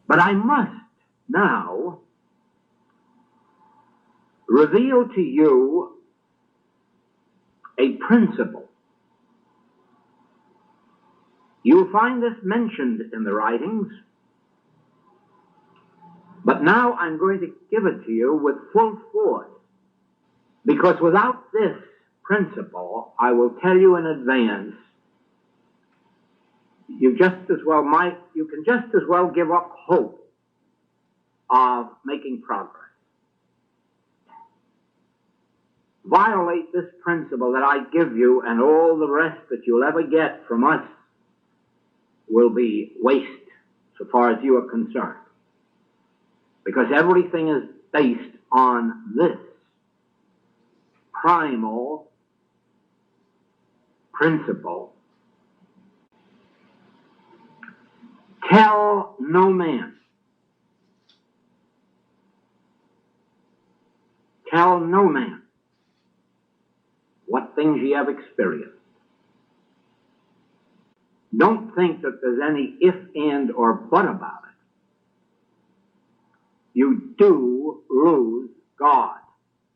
But I must now reveal to you a principle. You'll find this mentioned in the writings, but now I'm going to give it to you with full force, because without this principle, I will tell you in advance, you can just as well give up hope of making progress. Violate this principle that I give you, and all the rest that you'll ever get from us will be waste so far as you are concerned. Because everything is based on this primal principle. Tell no man. Tell no man what things ye have experienced. Don't think that there's any if, and, or but about it. You do lose God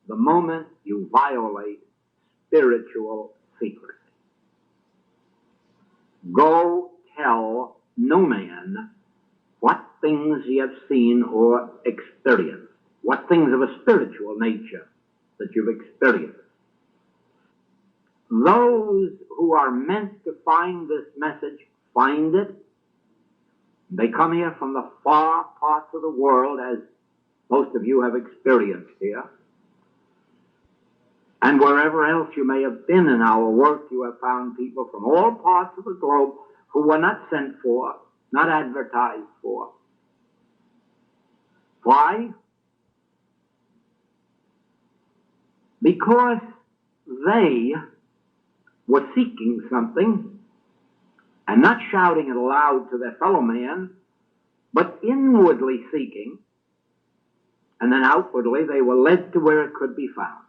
the moment you violate spiritual secrecy. Go tell no man what things ye have seen or experienced, what things of a spiritual nature that you've experienced. Those who are meant to find this message find it. They come here from the far parts of the world, as most of you have experienced here. And wherever else you may have been in our work, you have found people from all parts of the globe who were not sent for, not advertised for. Why? Because they were seeking something, and not shouting it aloud to their fellow man, but inwardly seeking, and then outwardly they were led to where it could be found.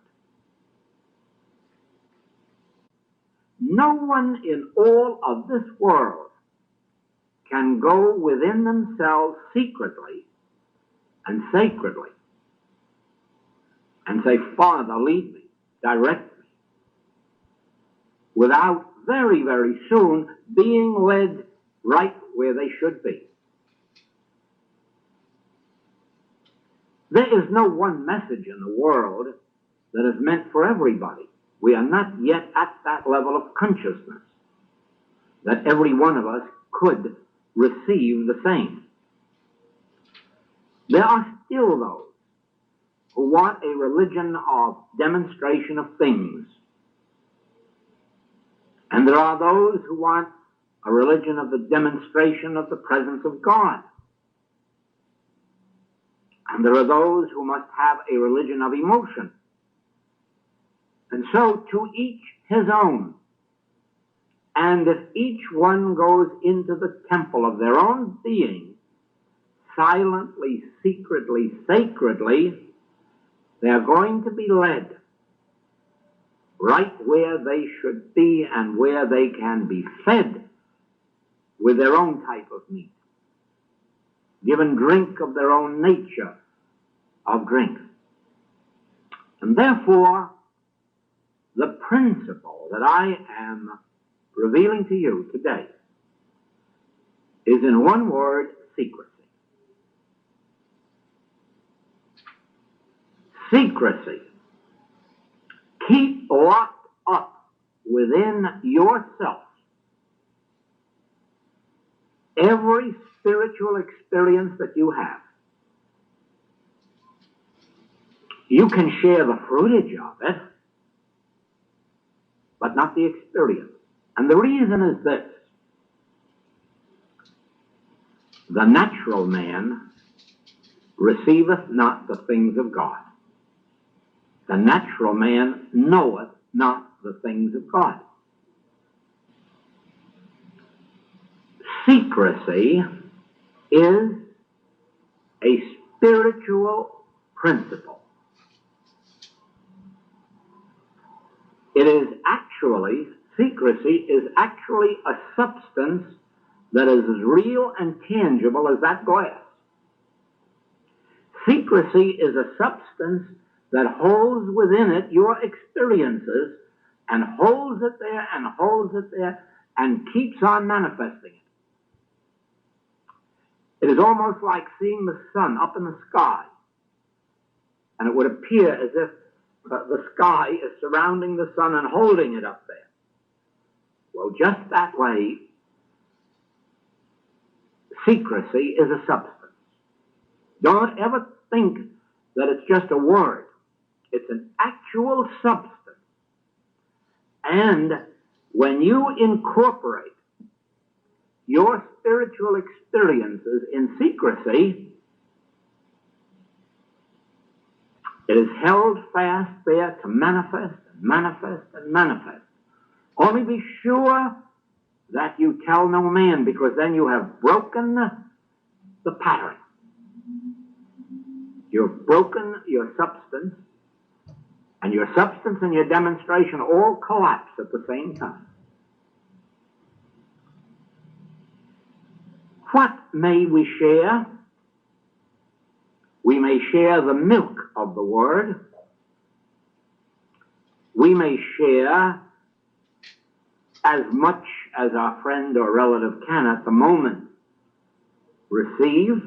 No one in all of this world can go within themselves secretly and sacredly and say, Father, lead me, direct me, without very, very soon being led right where they should be. There is no one message in the world that is meant for everybody. We are not yet at that level of consciousness that every one of us could receive the same. There are still those who want a religion of demonstration of things. And there are those who want a religion of the demonstration of the presence of God. And there are those who must have a religion of emotion. And so to each his own. And if each one goes into the temple of their own being, silently, secretly, sacredly, they are going to be led right where they should be and where they can be fed with their own type of meat, given drink of their own nature of drink. And therefore, the principle that I am revealing to you today is, in one word, secrecy. Secrecy. Keep locked up within yourself every spiritual experience that you have. You can share the fruitage of it, but not the experience. And the reason is this. The natural man receiveth not the things of God. The natural man knoweth not the things of God. Secrecy is a spiritual principle. It is actually, secrecy is actually a substance that is as real and tangible as that glass. Secrecy is a substance that holds within it your experiences and holds it there and holds it there and keeps on manifesting it. It is almost like seeing the sun up in the sky, and it would appear as if the sky is surrounding the sun and holding it up there. Well, just that way, secrecy is a substance. Don't ever think that it's just a word. It's an actual substance. And when you incorporate your spiritual experiences in secrecy, it is held fast there to manifest and manifest and manifest. Only be sure that you tell no man, because then you have broken the pattern. You've broken your substance, and your substance and your demonstration all collapse at the same time. What may we share? We may share the milk of the Word. We may share as much as our friend or relative can at the moment receive.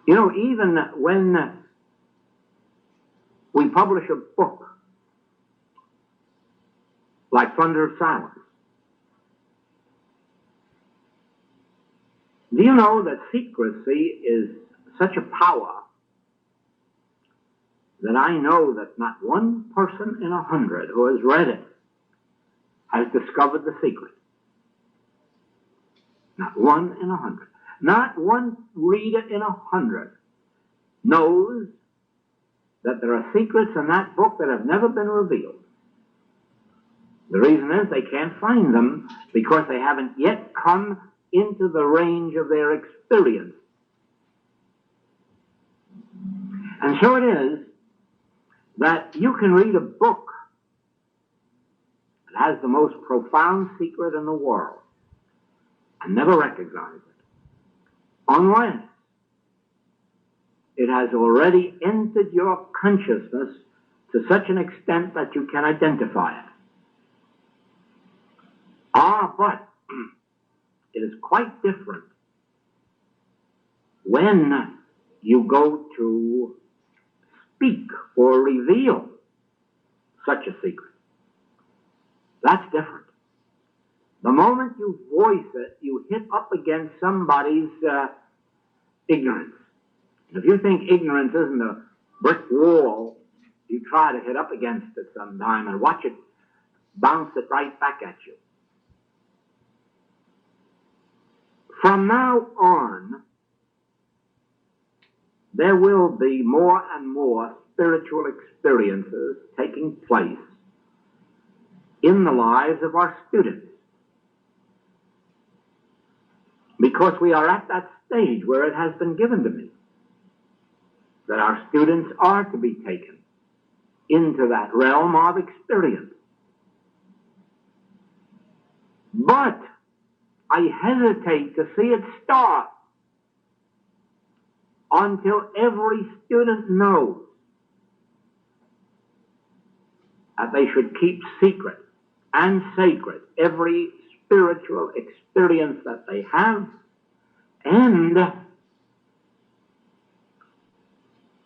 You know, even when we publish a book like Thunder of Silence, do you know that secrecy is such a power that I know that not one person in 100 who has read it has discovered the secret? Not one in 100. Not one reader in 100 knows that there are secrets in that book that have never been revealed. The reason is they can't find them because they haven't yet come into the range of their experience. And so it is that you can read a book that has the most profound secret in the world and never recognize it, unless it has already entered your consciousness to such an extent that you can identify it. But it is quite different when you go to speak or reveal such a secret. That's different. The moment you voice it, you hit up against somebody's ignorance. And if you think ignorance isn't a brick wall, you try to hit up against it sometime and watch it bounce it right back at you. From now on, there will be more and more spiritual experiences taking place in the lives of our students, because we are at that stage where it has been given to me that our students are to be taken into that realm of experience. But I hesitate to see it start until every student knows that they should keep secret and sacred every spiritual experience that they have, and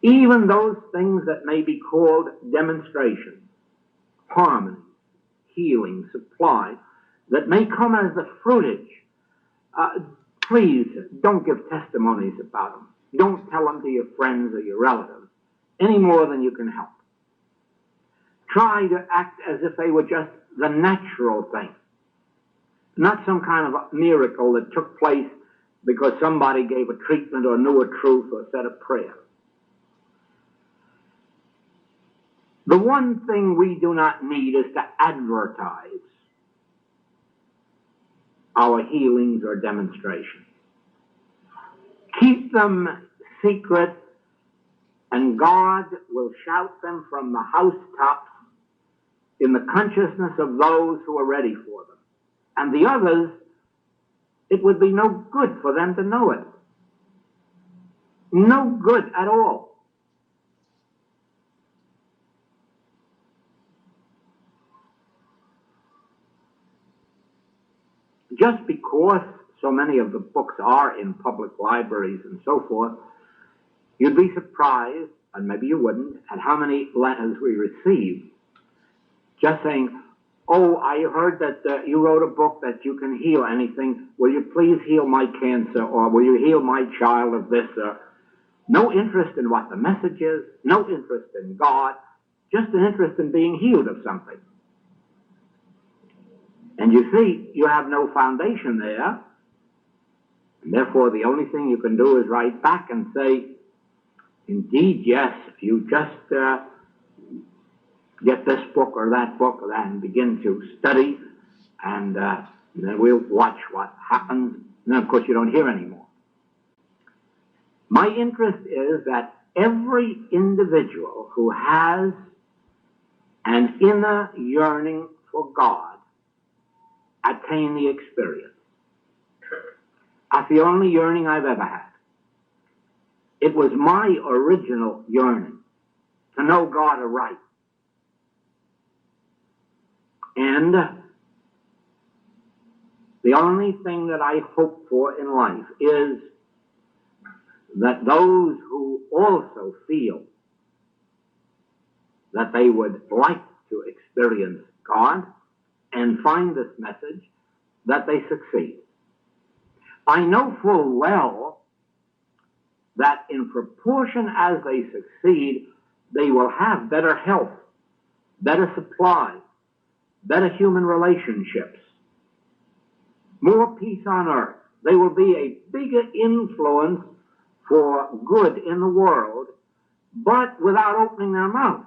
even those things that may be called demonstrations, harmony, healing, supply, that may come as the fruitage. Please don't give testimonies about them. Don't tell them to your friends or your relatives any more than you can help. Try to act as if they were just the natural thing, not some kind of a miracle that took place because somebody gave a treatment or knew a truth or said a prayer. The one thing we do not need is to advertise our healings or demonstrations. Keep them secret, and God will shout them from the housetops in the consciousness of those who are ready for them. And the others, it would be no good for them to know it. No good at all. Just because so many of the books are in public libraries and so forth, you'd be surprised, and maybe you wouldn't, at how many letters we receive just saying, oh, I heard that you wrote a book that you can heal anything. Will you please heal my cancer? Or will you heal my child of this? No interest in what the message is, no interest in God, just an interest in being healed of something. And you see, you have no foundation there. And therefore, the only thing you can do is write back and say, indeed, yes, you just get this book or that and begin to study, and then we'll watch what happens. And then, of course, you don't hear anymore. My interest is that every individual who has an inner yearning for God attain the experience. That's the only yearning I've ever had. It was my original yearning to know God aright. And the only thing that I hope for in life is that those who also feel that they would like to experience God and find this message, that they succeed. I know full well that in proportion as they succeed, they will have better health, better supply, better human relationships, more peace on earth. They will be a bigger influence for good in the world, but without opening their mouth.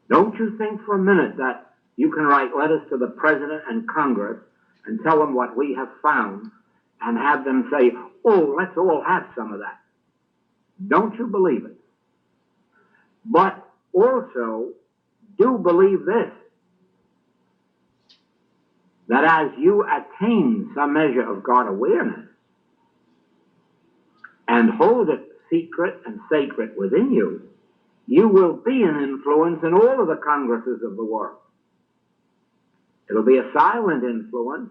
Don't you think for a minute that you can write letters to the President and Congress and tell them what we have found and have them say, oh, let's all have some of that. Don't you believe it? But also, do believe this, that as you attain some measure of God awareness and hold it secret and sacred within you, you will be an influence in all of the congresses of the world. It'll be a silent influence.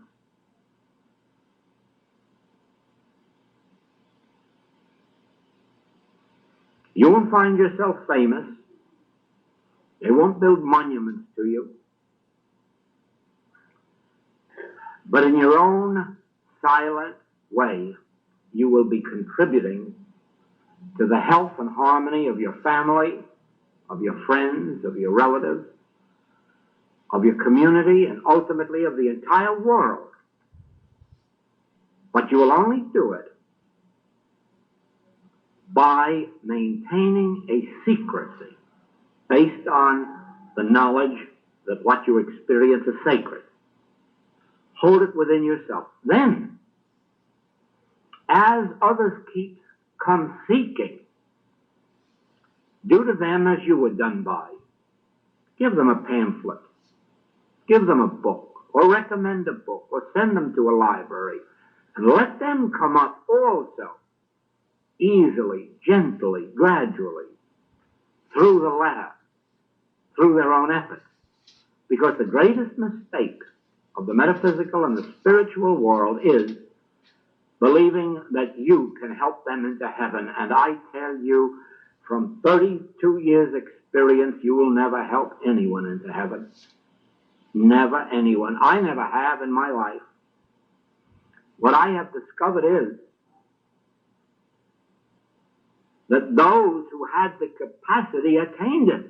You won't find yourself famous. They won't build monuments to you. But in your own silent way, you will be contributing to the health and harmony of your family, of your friends, of your relatives, of your community, and ultimately of the entire world. But you will only do it by maintaining a secrecy based on the knowledge that what you experience is sacred. Hold it within yourself. Then, as others come seeking, do to them as you were done by. Give them a pamphlet. Give them a book, or recommend a book, or send them to a library, and let them come up also, easily, gently, gradually, through the letter, through their own efforts. Because the greatest mistake of the metaphysical and the spiritual world is believing that you can help them into heaven. And I tell you, from 32 years' experience, you will never help anyone into heaven. Never anyone. I never have in my life. What I have discovered is that those who had the capacity attained it.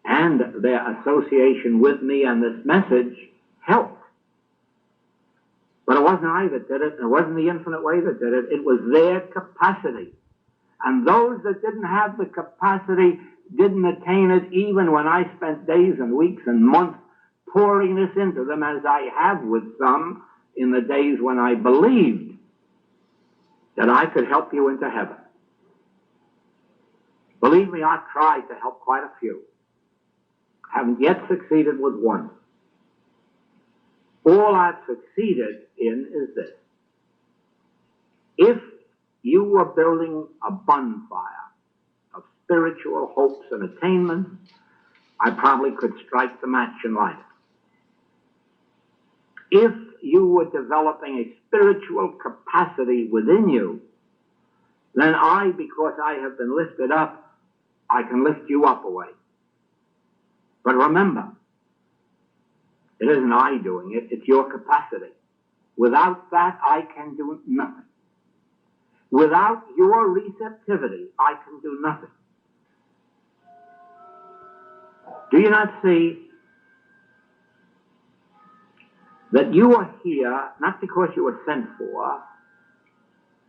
And their association with me and this message helped. But it wasn't I that did it, and it wasn't the infinite way that did it. It was their capacity. And those that didn't have the capacity didn't attain it even when I spent days and weeks and months pouring this into them, as I have with some in the days when I believed that I could help you into heaven. Believe me, I've tried to help quite a few. Haven't yet succeeded with one. All I've succeeded in is this. If you were building a bonfire of spiritual hopes and attainments, I probably could strike the match and light it. If you were developing a spiritual capacity within you, then I, because I have been lifted up, I can lift you up away. But remember, it isn't I doing it, it's your capacity. Without that, I can do nothing. Without your receptivity, I can do nothing. Do you not see that you are here not because you were sent for,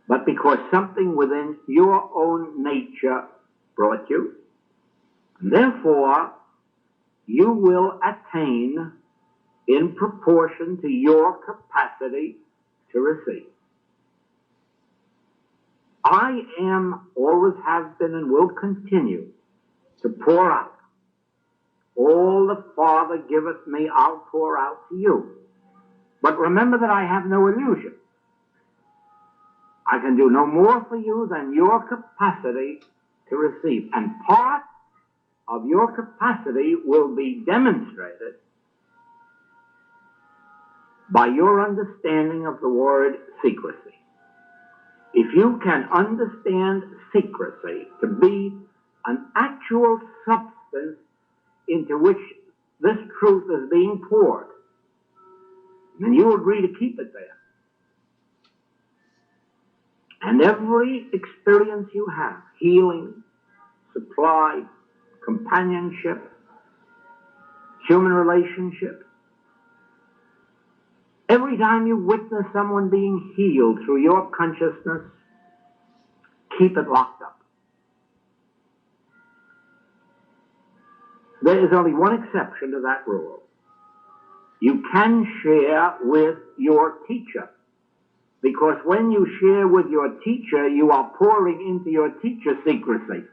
but because something within your own nature brought you? And therefore, you will attain in proportion to your capacity to receive. I am, always have been, and will continue to pour out. All the Father giveth me, I'll pour out to you. But remember that I have no illusion. I can do no more for you than your capacity to receive. And part of your capacity will be demonstrated by your understanding of the word secrecy. If you can understand secrecy to be an actual substance into which this truth is being poured, then you agree to keep it there. And every experience you have, healing, supply, companionship, human relationships, every time you witness someone being healed through your consciousness, keep it locked up. There is only one exception to that rule. You can share with your teacher, because when you share with your teacher, you are pouring into your teacher secrecy.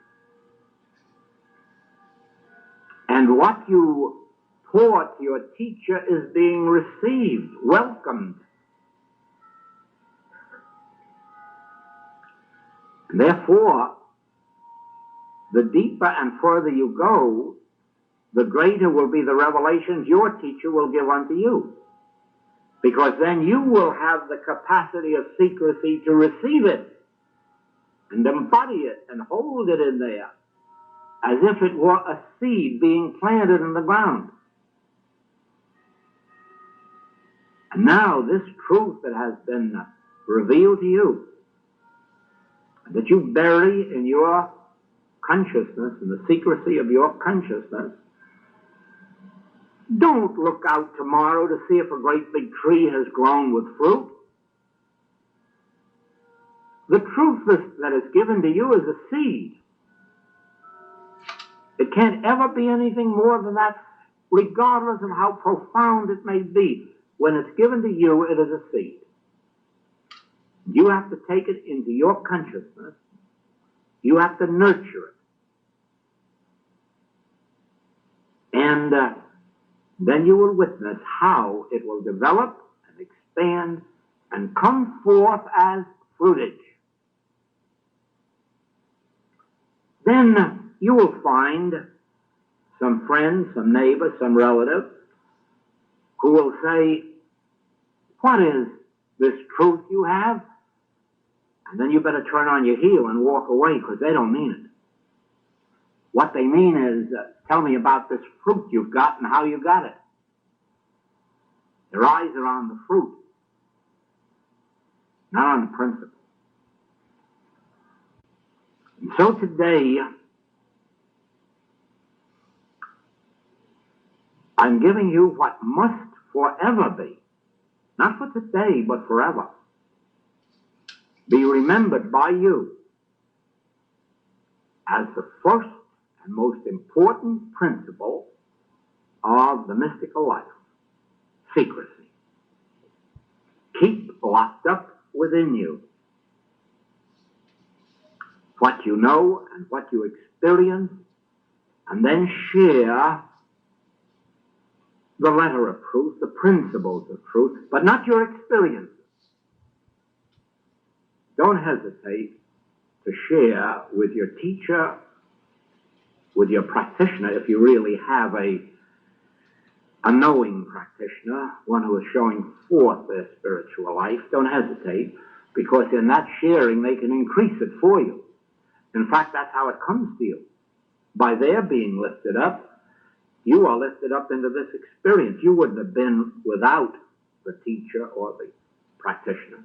And what you pour to your teacher is being received, welcomed. And therefore, the deeper and further you go, the greater will be the revelations your teacher will give unto you. Because then you will have the capacity of secrecy to receive it and embody it and hold it in there as if it were a seed being planted in the ground. And now this truth that has been revealed to you, that you bury in your consciousness, in the secrecy of your consciousness, don't look out tomorrow to see if a great big tree has grown with fruit. The truth that is given to you is a seed. It can't ever be anything more than that, regardless of how profound it may be. When it's given to you, it is a seed. You have to take it into your consciousness. You have to nurture it. And then you will witness how it will develop and expand and come forth as fruitage. Then you will find some friends, some neighbors, some relatives who will say, "What is this truth you have?" And then you better turn on your heel and walk away, because they don't mean it. What they mean is, tell me about this fruit you've got and how you got it. Their eyes are on the fruit, not on the principle. And so today, I'm giving you what must forever be, not for today, but forever, be remembered by you as the first and most important principle of the mystical life: secrecy. Keep locked up within you what you know and what you experience, and then share the letter of truth, the principles of truth, but not your experiences. Don't hesitate to share with your teacher, with your practitioner, if you really have a knowing practitioner, one who is showing forth their spiritual life. Don't hesitate, because in that sharing they can increase it for you. In fact, that's how it comes to you. By their being lifted up, you are lifted up into this experience. You wouldn't have been without the teacher or the practitioner.